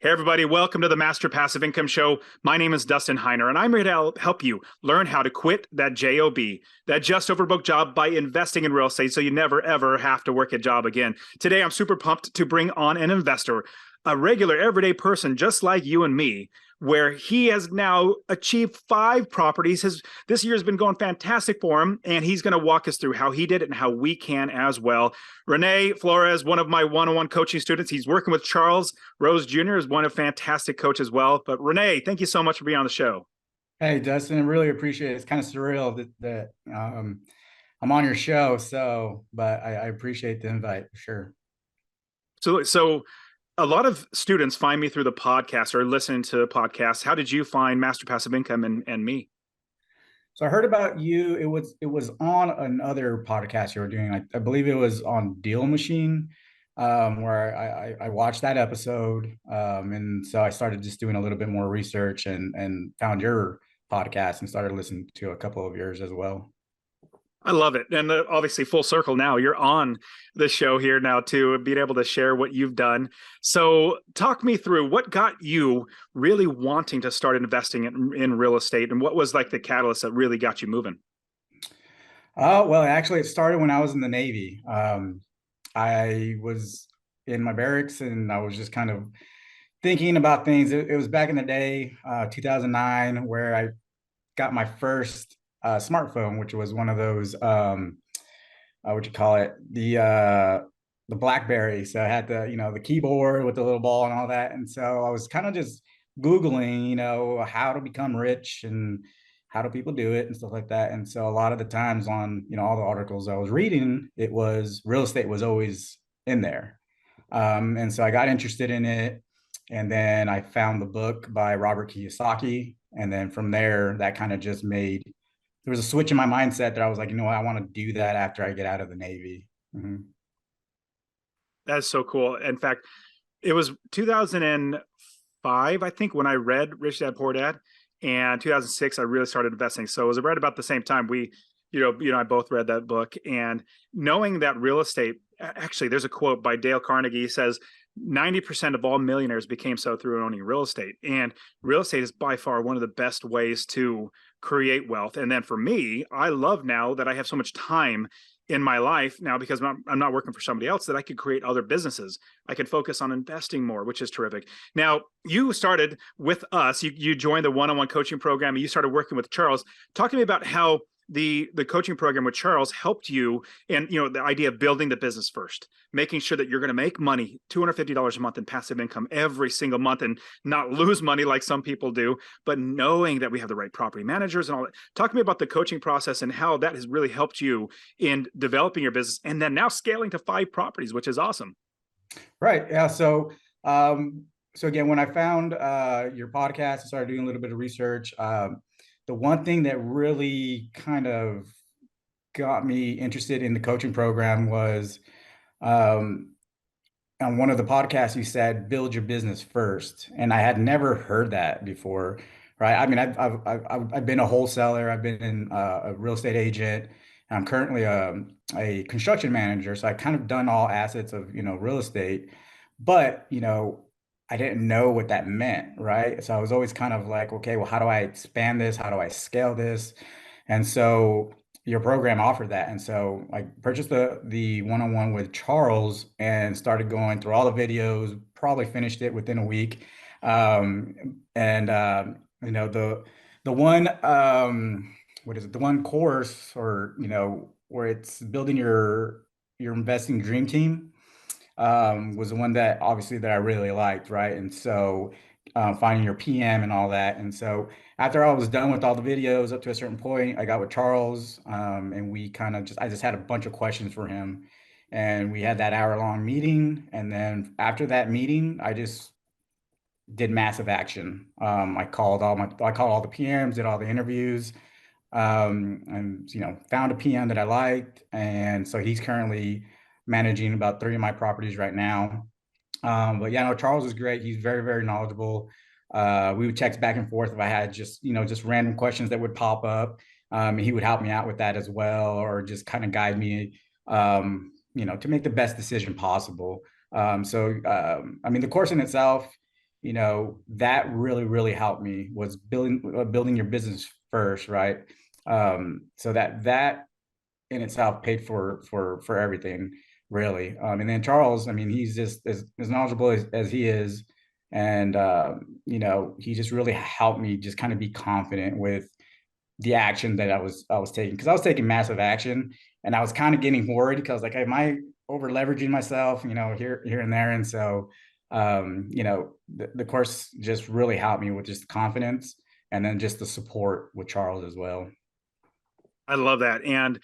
Hey, everybody, welcome to the Master Passive Income Show. My name is Dustin Heiner, and I'm here to help you learn how to quit that JOB, that just overbooked job, by investing in real estate so you never, ever have to work a job again. Today, I'm super pumped to bring on an investor, a regular, everyday person just like you and me, where he has now achieved 5 properties. This year has been going fantastic for him, and he's going to walk us through how he did it and how we can as well. Rene Flores, one of my one-on-one coaching students. He's working with Charles Rose Jr., is one of fantastic coach as well. But Rene, thank you so much for being on the show. Hey, Dustin, I really appreciate it. It's kind of surreal that I'm on your show, but I appreciate the invite for sure. So a lot of students find me through the podcast or listening to podcasts. How did you find Master Passive Income and me? So I heard about you. It was on another podcast you were doing. I believe it was on Deal Machine, where I watched that episode, and so I started just doing a little bit more research and found your podcast and started listening to a couple of yours as well. I love it. And obviously full circle now, you're on the show here now too, being able to share what you've done. So talk me through what got you really wanting to start investing in real estate, and what was like the catalyst that really got you moving? Well, actually, it started when I was in the Navy. I was in my barracks and I was just kind of thinking about things. It was back in the day, 2009, where I got my first smartphone, which was one of those, what you call it, the BlackBerry. So I had the keyboard with the little ball and all that. And so I was kind of just Googling, how to become rich and how do people do it and stuff like that. And so a lot of the times on, all the articles I was reading, it was real estate was always in there. And so I got interested in it. And then I found the book by Robert Kiyosaki. And then from there, that kind of just made, there was a switch in my mindset that I was like, I want to do that after I get out of the Navy. Mm-hmm. That's so cool. In fact, it was 2005, I think, when I read Rich Dad Poor Dad, and 2006 I really started investing. So it was right about the same time I both read that book. And knowing that real estate, actually, there's a quote by Dale Carnegie. He says 90% of all millionaires became so through owning real estate. And real estate is by far one of the best ways to create wealth. And then for me, I love now that I have so much time in my life now, because I'm not working for somebody else, that I could create other businesses. I could focus on investing more, which is terrific. Now, you started with us. You joined the one-on-one coaching program, and you started working with Charles. Talk to me about how the coaching program with Charles helped you, and the idea of building the business first, making sure that you're going to make money, $250 a month in passive income every single month, and not lose money like some people do, but knowing that we have the right property managers and all that. Talk to me about the coaching process and how that has really helped you in developing your business, and then now scaling to 5 properties, which is awesome. Right. Yeah. So again, when I found your podcast, I started doing a little bit of research. The one thing that really kind of got me interested in the coaching program was on one of the podcasts you said build your business first, and I had never heard that before. Right? I mean, I've been a wholesaler, I've been a real estate agent. I'm currently a construction manager, so I kind of done all assets of real estate, but I didn't know what that meant, right? So I was always kind of like, okay, well, how do I expand this? How do I scale this? And so your program offered that. And so I purchased the one-on-one with Charles and started going through all the videos, probably finished it within a week. And the one what is it? The one course, or where it's building your investing dream team, was the one that obviously that I really liked, right? And so finding your PM and all that. And so after I was done with all the videos up to a certain point, I got with Charles, and we kind of I just had a bunch of questions for him. And we had that hour-long meeting. And then after that meeting, I just did massive action. I called all the PMs, did all the interviews, and found a PM that I liked. And so he's currently managing about 3 of my properties right now. But yeah, no, Charles is great. He's very, very knowledgeable. We would text back and forth if I had just random questions that would pop up. He would help me out with that as well, or just kind of guide me, to make the best decision possible. I mean, the course in itself, that really helped me, was building your business first, right? So that in itself paid for everything, really. And then Charles, I mean, he's just as knowledgeable as he is, and he just really helped me just kind of be confident with the action that I was taking, because I was taking massive action, and I was kind of getting worried because like, am I over leveraging myself, here and there. And so the course just really helped me with just confidence, and then just the support with Charles as well. I love that. And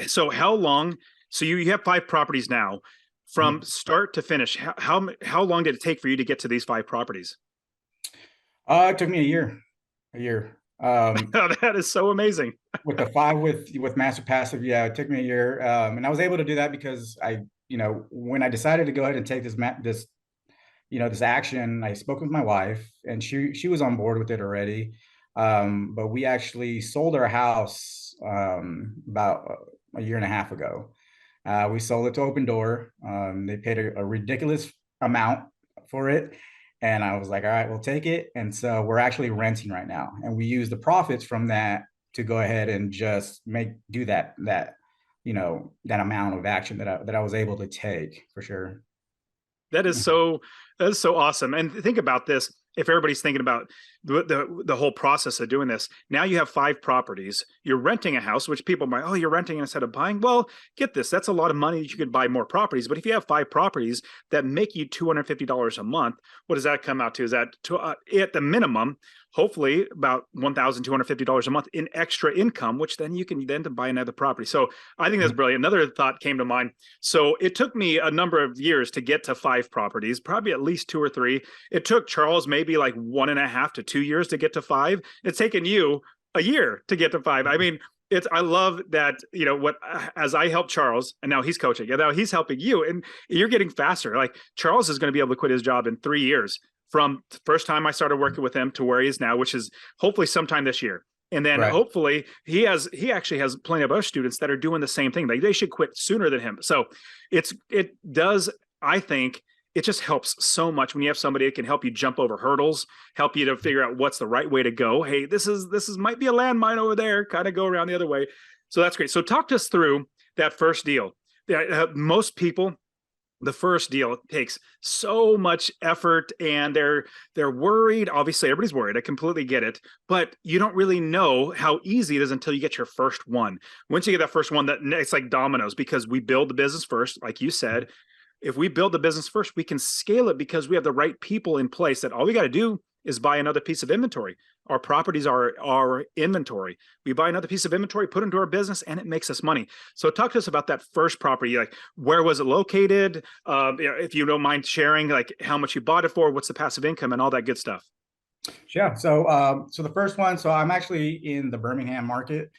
so how long, so you have 5 properties now. From start to finish, how long did it take for you to get to these 5 properties? It took me a year. That is so amazing. With the 5 with Master Passive, yeah, it took me a year. And I was able to do that because when I decided to go ahead and take this action, I spoke with my wife, and she was on board with it already. But we actually sold our house about a year and a half ago. We sold it to Open Door. They paid a ridiculous amount for it. And I was like, all right, we'll take it. And so we're actually renting right now. And we use the profits from that to go ahead and just do that amount of action that I was able to take, for sure. That is so that is so awesome. And think about this. If everybody's thinking about the whole process of doing this, now you have 5 properties. You're renting a house, which people might, oh, you're renting instead of buying. Well, get this, that's a lot of money that you could buy more properties. But if you have 5 properties that make you $250 a month, what does that come out to? Is that at the minimum, hopefully about $1,250 a month in extra income, which then you can then to buy another property. So I think that's brilliant. Another thought came to mind. So it took me a number of years to get to 5 properties, probably at least 2 or 3. It took Charles maybe like 1.5 to 2 years to get to 5. It's taken you a year to get to 5. I mean, I love that, as I help Charles, and now he's coaching, and now he's helping you, and you're getting faster. Like Charles is going to be able to quit his job in 3 years from the first time I started working with him to where he is now, which is hopefully sometime this year. And then Right. hopefully he actually has plenty of other students that are doing the same thing. Like they should quit sooner than him. So it does, I think it just helps so much when you have somebody that can help you jump over hurdles, help you to figure out what's the right way to go. Hey, this is might be a landmine over there, kind of go around the other way. So that's great. So talk us through that first deal. Most people, the first deal takes so much effort, and they're worried. Obviously everybody's worried, I completely get it, but you don't really know how easy it is until you get your first one. Once you get that first one, that it's like dominoes, because we build the business first, like you said. If we build the business first, we can scale it because we have the right people in place, that all we got to do is buy another piece of inventory. Our properties are our inventory. We buy another piece of inventory, put it into our business, and it makes us money. So talk to us about that first property. Like, where was it located? If you don't mind sharing, like how much you bought it for, what's the passive income, and all that good stuff. Yeah. So the first one, so I'm actually in the Birmingham market.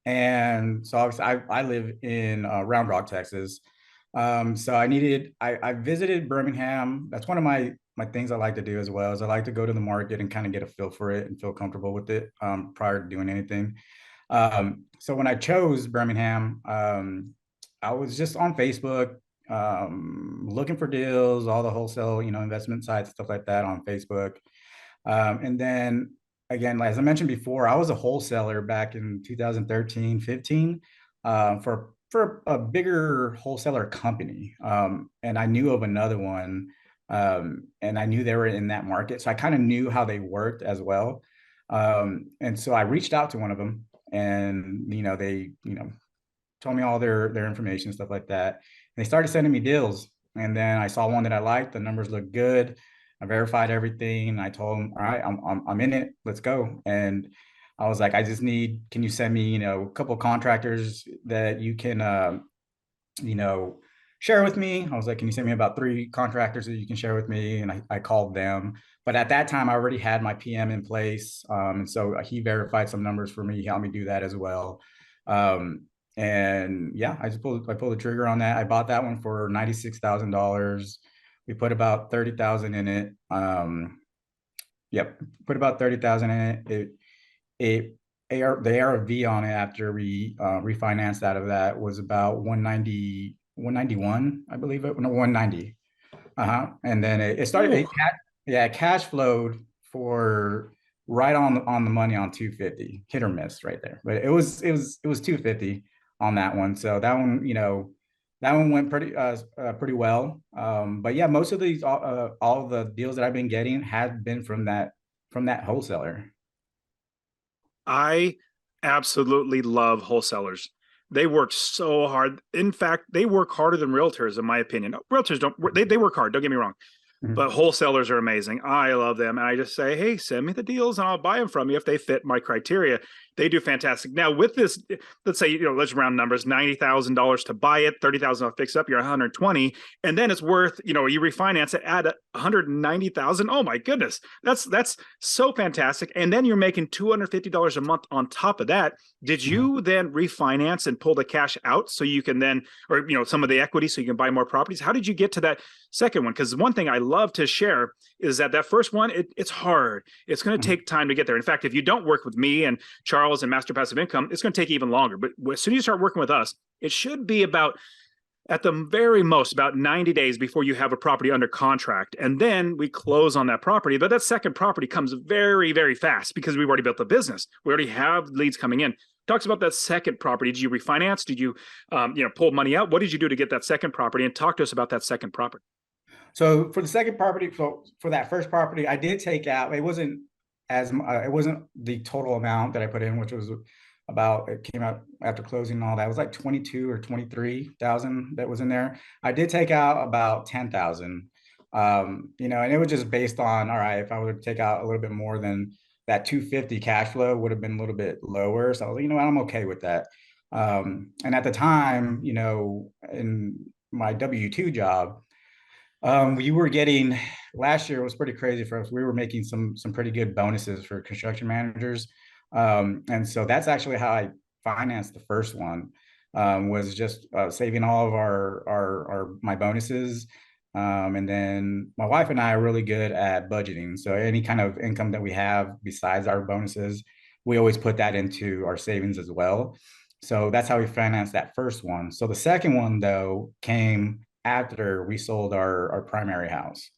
And so obviously I live in Round Rock, Texas. So I visited Birmingham. That's one of my things I like to do as well, is I like to go to the market and kind of get a feel for it and feel comfortable with it prior to doing anything. So when I chose Birmingham, I was just on Facebook looking for deals, all the wholesale, investment sites, stuff like that on Facebook. And then again, as I mentioned before, I was a wholesaler back in 2013, 15 for a bigger wholesaler company. And I knew of another one, and I knew they were in that market. So I kind of knew how they worked as well. And so I reached out to one of them, and, they, told me all their information, stuff like that. And they started sending me deals. And then I saw one that I liked. The numbers looked good. I verified everything. And I told them, all right, I'm in it. Let's go. And I was like, I just need, can you send me, a couple of contractors that you can, share with me? I was like, can you send me about 3 contractors that you can share with me? And I called them. But at that time, I already had my PM in place. And so he verified some numbers for me. He helped me do that as well. And yeah, I pulled the trigger on that. I bought that one for $96,000. We put about 30,000 in it. Yep, put about 30,000 in it. The ARV on it after we refinanced out of that was about 191, I believe it. No, 190. And then it started. Yeah, cash flowed for right on the money on 250, hit or miss right there. But it was 250 on that one. So that one, that one went pretty well. But yeah, most of these all of the deals that I've been getting have been from that wholesaler. I absolutely love wholesalers. They work so hard. In fact, they work harder than realtors, in my opinion. Realtors don't, they work hard, don't get me wrong. Mhm. But wholesalers are amazing. I love them. And I just say, hey, send me the deals and I'll buy them from you if they fit my criteria. They do fantastic. Now, with this, let's say, let's round numbers, $90,000 to buy it, $30,000 to fix up, you're 120. And then it's worth, you refinance it, add 190,000. Oh my goodness. That's so fantastic. And then you're making $250 a month on top of that. Did Mhm. you then refinance and pull the cash out so you can then, or some of the equity so you can buy more properties? How did you get to that second one? Because one thing I love to share is that first one, it's hard. It's going to Mhm. take time to get there. In fact, if you don't work with me and Charles and Master Passive Income, it's going to take even longer. But as soon as you start working with us, it should be about, at the very most, about 90 days before you have a property under contract. And then we close on that property. But that second property comes very, very fast because we've already built the business. We already have leads coming in. Talks about that second property. Did you refinance? Did you, pull money out? What did you do to get that second property? And talk to us about that second property. So for the second property, for that first property, I did take out. It wasn't the total amount that I put in, which was about. It came out after closing and all that. It was like 22 or 23,000 that was in there. I did take out about 10,000. And it was just based on, all right, if I were to take out a little bit more than that 250, cash flow would have been a little bit lower. So I was like, I'm okay with that. And at the time, in my W-2 job, we were getting, last year was pretty crazy for us. We were making some pretty good bonuses for construction managers. And so that's actually how I financed the first one, was just saving all of our my bonuses. And then my wife and I are really good at budgeting. So any kind of income that we have besides our bonuses, we always put that into our savings as well. So that's how we financed that first one. So the second one, though, came after we sold our primary house.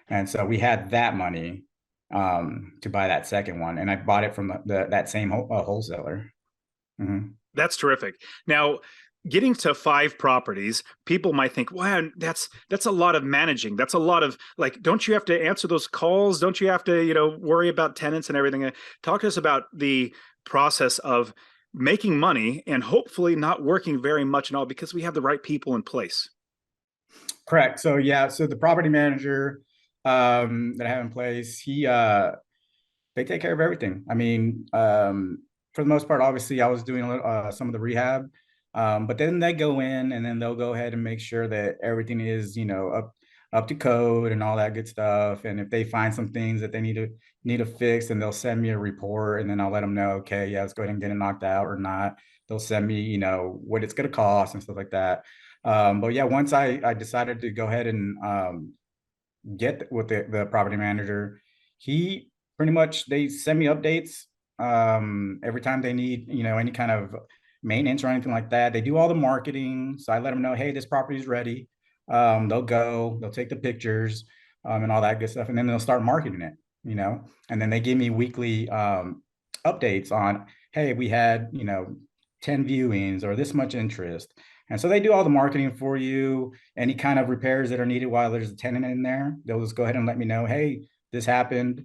And so we had that money to buy that second one. And I bought it from that same wholesaler. Mhm. That's terrific. Now, getting to 5 properties, people might think, wow, that's a lot of managing. That's a lot of, like, don't you have to answer those calls? Don't you have to, worry about tenants and everything? Talk to us about the process of making money and hopefully not working very much and all because we have the right people in place. Correct. So yeah, so the property manager that I have in place, they take care of everything. I mean, for the most part, obviously, I was doing some of the rehab, but then they go in and then they'll go ahead and make sure that everything is, up to code and all that good stuff. And if they find some things that they need to fix, then they'll send me a report, and then I'll let them know, okay, yeah, let's go ahead and get it knocked out or not. They'll send me, what it's going to cost and stuff like that. But yeah, once I decided to go ahead and get with the property manager, he pretty much, they send me updates every time they need, any kind of maintenance or anything like that. They do all the marketing, so I let them know, hey, this property is ready. They'll take the pictures and all that good stuff, and then they'll start marketing it, and then they give me weekly updates on, hey, we had 10 viewings or this much interest. And so they do all the marketing for you. Any kind of repairs that are needed while there's a tenant in there, they'll just go ahead and let me know, hey, this happened.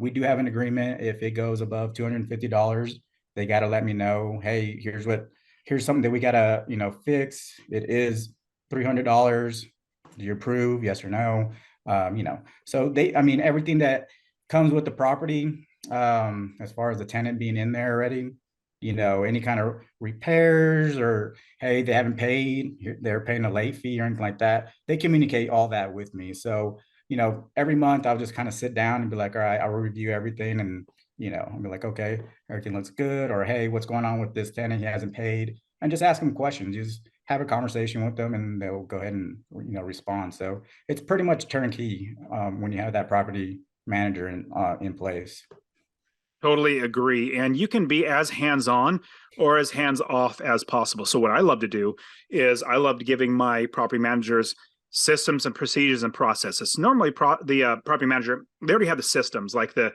We do have an agreement. If it goes above $250, they got to let me know, hey, here's something that we got to, fix. It is $300. Do you approve? Yes or no? So I mean, everything that comes with the property, as far as the tenant being in there already, any kind of repairs, or hey, they haven't paid, they're paying a late fee or anything like that, they communicate all that with me. So every month I'll just kind of sit down and be like, all right, I'll review everything, and I'll be like, okay, everything looks good, or hey, what's going on with this tenant, he hasn't paid, and just ask them questions. Just have a conversation with them and they'll go ahead and respond. So it's pretty much turnkey when you have that property manager in place. Totally agree. And you can be as hands-on or as hands-off as possible. So what I love to do is I love giving my property managers systems and procedures and processes. Normally, the property manager, they already have the systems, like the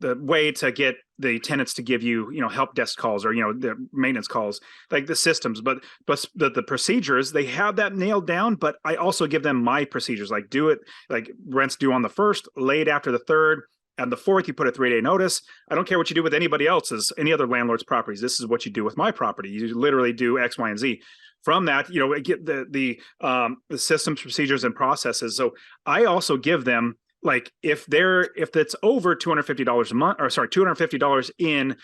way to get the tenants to give you, help desk calls or, the maintenance calls, like the systems, but the procedures, they have that nailed down. But I also give them my procedures, like do it, like rent's due on the 1st, late after the 3rd, and the 4th, you put a 3-day notice. I don't care what you do with anybody else's, any other landlord's properties. This is what you do with my property. You literally do X, Y, and Z. From that, get the systems, procedures, and processes. So I also give them, like, if it's over $250 a month, or sorry, $250 in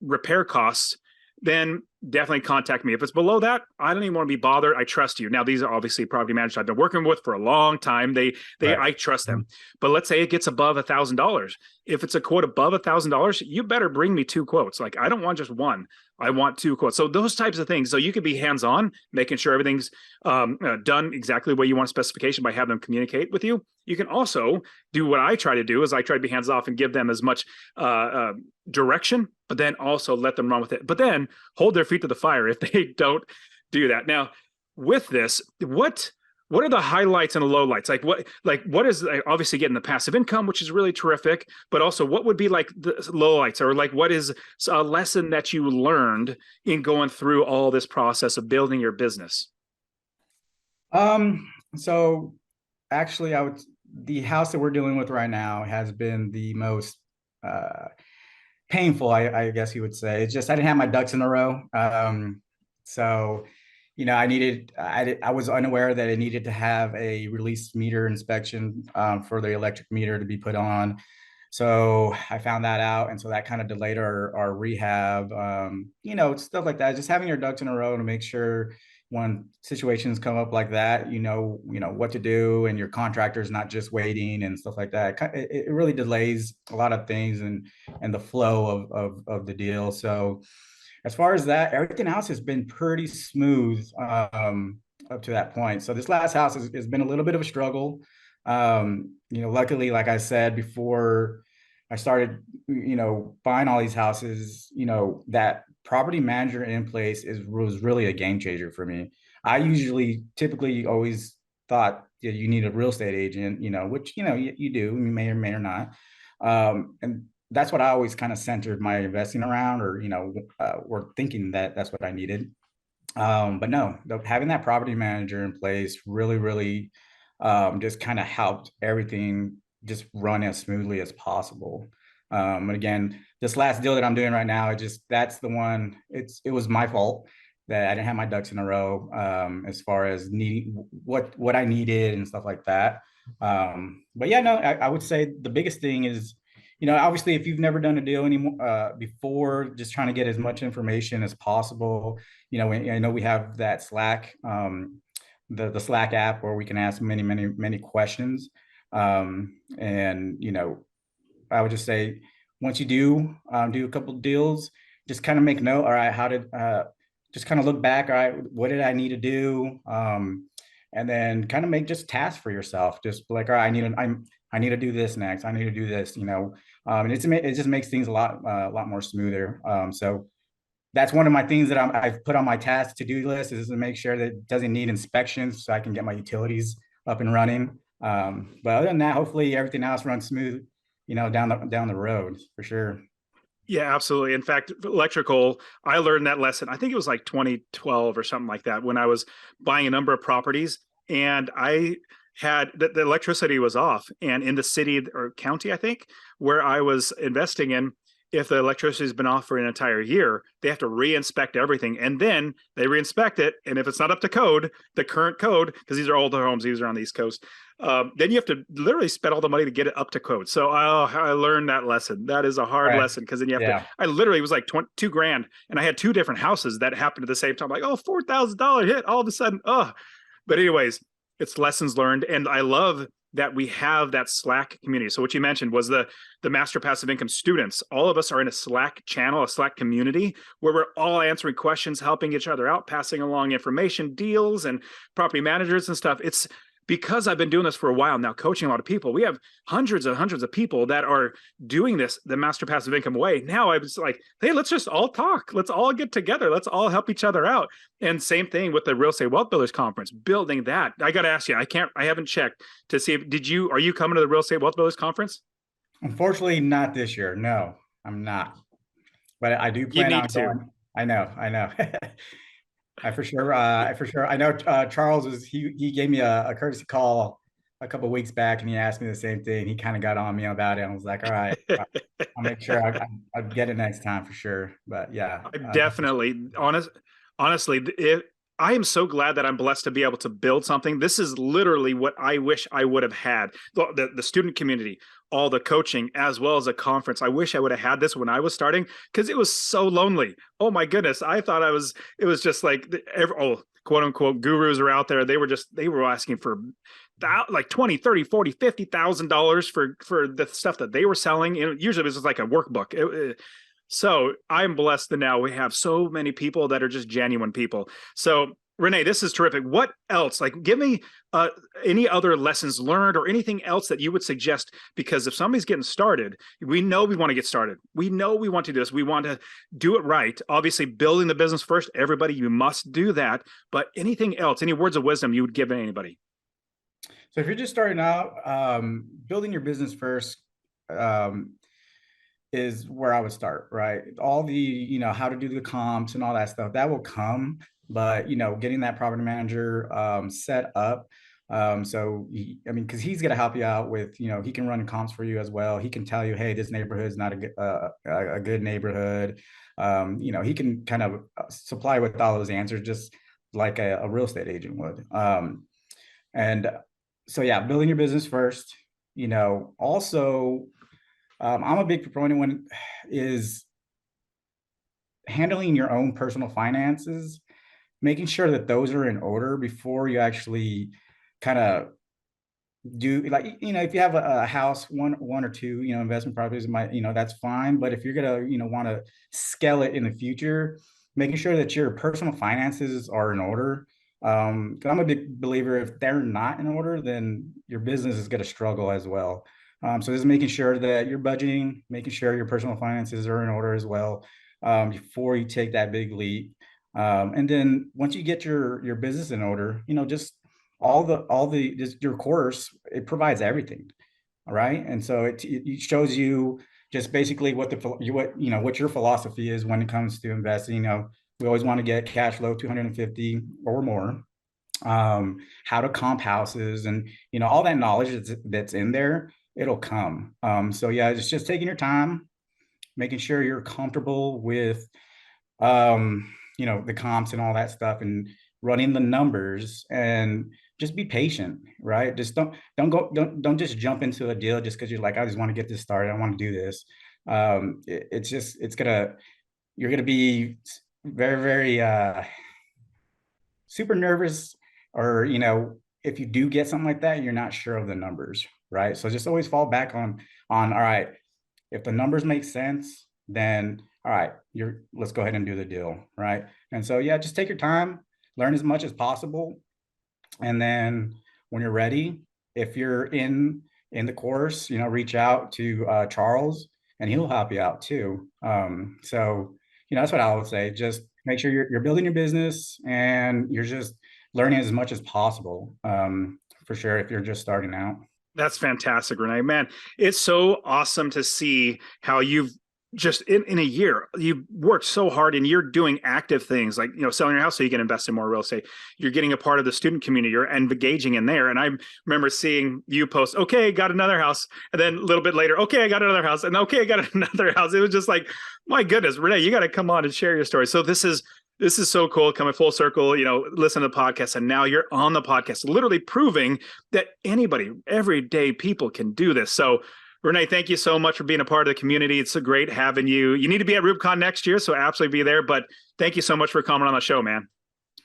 repair costs, then definitely contact me. If it's below that, I don't even want to be bothered. I trust you. Now, these are obviously property managers I've been working with for a long time. Right. I trust them. But let's say it gets above $1,000. If it's a quote above $1,000, you better bring me 2 quotes. Like, I don't want just one. I want 2 quotes. So those types of things. So you could be hands-on, making sure everything's done exactly the way you want, specification, by having them communicate with you. You can also do what I try to do, is I try to be hands-off and give them as much direction, but then also let them run with it. But then hold their feet to the fire if they don't do that. Now, with this, what are the highlights and the lowlights? What is, obviously getting the passive income, which is really terrific, but also what would be like the lowlights, or like what is a lesson that you learned in going through all this process of building your business? So actually the house that we're dealing with right now has been the most painful, I guess you would say. It's just I didn't have my ducks in a row. So, I was unaware that it needed to have a release meter inspection for the electric meter to be put on. So I found that out, and so that kind of delayed our rehab. Stuff like that. Just having your ducks in a row to make sure when situations come up like that, you know what to do, and your contractor's not just waiting and stuff like that. It really delays a lot of things and the flow of the deal. So as far as that, everything else has been pretty smooth up to that point. So this last house has been a little bit of a struggle. Luckily, like I said before, I started, buying all these houses, that property manager in place was really a game changer for me. I typically always thought you need a real estate agent, which, you do, you may or may or not. And that's what I always kind of centered my investing around, or, or thinking that that's what I needed. But no, having that property manager in place really, really just kind of helped everything just run as smoothly as possible. And again, this last deal that I'm doing right now, that's the one. It was my fault that I didn't have my ducks in a row as far as needing what I needed and stuff like that. But yeah, no, I would say the biggest thing is, obviously, if you've never done a deal anymore before, just trying to get as much information as possible. I know we have that Slack, the Slack app, where we can ask many, many, many questions. And I would just say, once you do a couple of deals, just kind of make note. All right, just kind of look back. All right, what did I need to do? And then kind of make just tasks for yourself. Just like, all right, I need to do this next. I need to do this. And it just makes things a lot more smoother. So that's one of my things that I've put on my task to-do list, is to make sure that it doesn't need inspections, so I can get my utilities up and running. But other than that, hopefully everything else runs smooth, down the road for sure. Yeah, absolutely. In fact, electrical, I learned that lesson. I think it was like 2012 or something like that, when I was buying a number of properties, and I had the electricity was off. And in the city or county, I think, where I was investing in, if the electricity has been off for an entire year, they have to re-inspect everything. And then they re-inspect it. And if it's not up to code, the current code, because these are older homes, these are on the East Coast, then you have to literally spend all the money to get it up to code. So I learned that lesson. That is a hard lesson, because then you have to, I literally, it was like $2,000, and I had 2 different houses that happened at the same time. Like, oh, $4,000 hit all of a sudden. Oh, but anyways, it's lessons learned. And I love that we have that Slack community. So what you mentioned was the Master Passive Income students. All of us are in a Slack channel, a Slack community, where we're all answering questions, helping each other out, passing along information, deals, and property managers and stuff. because I've been doing this for a while now, coaching a lot of people, we have hundreds and hundreds of people that are doing this the master passive income way. Now I was like, hey, let's just all talk. Let's all get together. Let's all help each other out. And same thing with the Real Estate Wealth Builders Conference, building that. I got to ask you, I haven't checked to see if, are you coming to the Real Estate Wealth Builders Conference? Unfortunately, not this year. No, I'm not. But I do You plan on need to. going. I know. I know Charles he gave me a courtesy call a couple of weeks back, and he asked me the same thing. He kind of got on me about it. And I was like, all right, I'll make sure I'll get it next time for sure. But yeah, I definitely, honestly, I am so glad that I'm blessed to be able to build something. This is literally what I wish I would have had. The student community, all the coaching, as well as a conference. I wish I would have had this when I was starting, because it was so lonely. Oh my goodness. I thought it was just like, quote unquote gurus are out there. They were asking for like 20, 30, 40, $50,000 for the stuff that they were selling. And usually it was just like a workbook. So I'm blessed that now we have so many people that are just genuine people. So Renee, this is terrific. What else? Like, give me any other lessons learned or anything else that you would suggest? Because if somebody's getting started, we know we want to get started. We know we want to do this. We want to do it right. Obviously, building the business first. Everybody, you must do that. But anything else? Any words of wisdom you would give anybody? So if you're just starting out, building your business first is where I would start, right? All the, how to do the comps and all that stuff, that will come, but, getting that property manager set up. Because he's going to help you out with, he can run comps for you as well. He can tell you, hey, this neighborhood is not a good neighborhood. He can kind of supply with all those answers, just like a real estate agent would. And so, yeah, building your business first, also, I'm a big proponent when is handling your own personal finances, making sure that those are in order before you actually kind of do, like, if you have a house, one or two, investment properties, that's fine. But if you're gonna, want to scale it in the future, making sure that your personal finances are in order. 'Cause I'm a big believer, if they're not in order, then your business is going to struggle as well. So just making sure that you're budgeting, making sure your personal finances are in order as well, before you take that big leap. And then once you get your business in order, just just your course, it provides everything. All right. And so it shows you just basically what your philosophy is when it comes to investing. We always want to get cash flow 250 or more. How to comp houses, and all that knowledge that's in there, it'll come. So yeah, it's just taking your time, making sure you're comfortable with the comps and all that stuff, and running the numbers, and just be patient, right? Just don't just jump into a deal just because you're like, I just want to get this started, I want to do this. You're gonna be very, very super nervous, or if you do get something like that, you're not sure of the numbers, right? So just always fall back on all right, if the numbers make sense, then all right, let's go ahead and do the deal, right? And so yeah, just take your time, learn as much as possible, and then when you're ready, if you're in the course, reach out to Charles, and he'll help you out too. So that's what I would say. Just make sure you're building your business, and you're just learning as much as possible, for sure, if you're just starting out. That's fantastic, Renee. Man, it's so awesome to see how you've just in a year, you worked so hard, and you're doing active things like, selling your house so you can invest in more real estate. You're getting a part of the student community, you're engaging in there. And I remember seeing you post, okay, got another house. And then a little bit later, okay, I got another house. And okay, I got another house. It was just like, my goodness, Renee, you got to come on and share your story. So this is so cool, coming full circle, listen to the podcast, and now you're on the podcast, literally proving that anybody, everyday people can do this. So Renee, thank you so much for being a part of the community. It's so great having you. You need to be at RubeCon next year, so absolutely be there. But thank you so much for coming on the show, man.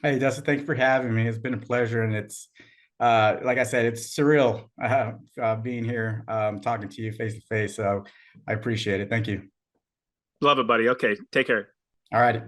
Hey, Dustin, thanks for having me. It's been a pleasure. And it's, like I said, it's surreal being here, talking to you face to face. So I appreciate it. Thank you. Love it, buddy. Okay, take care. All right.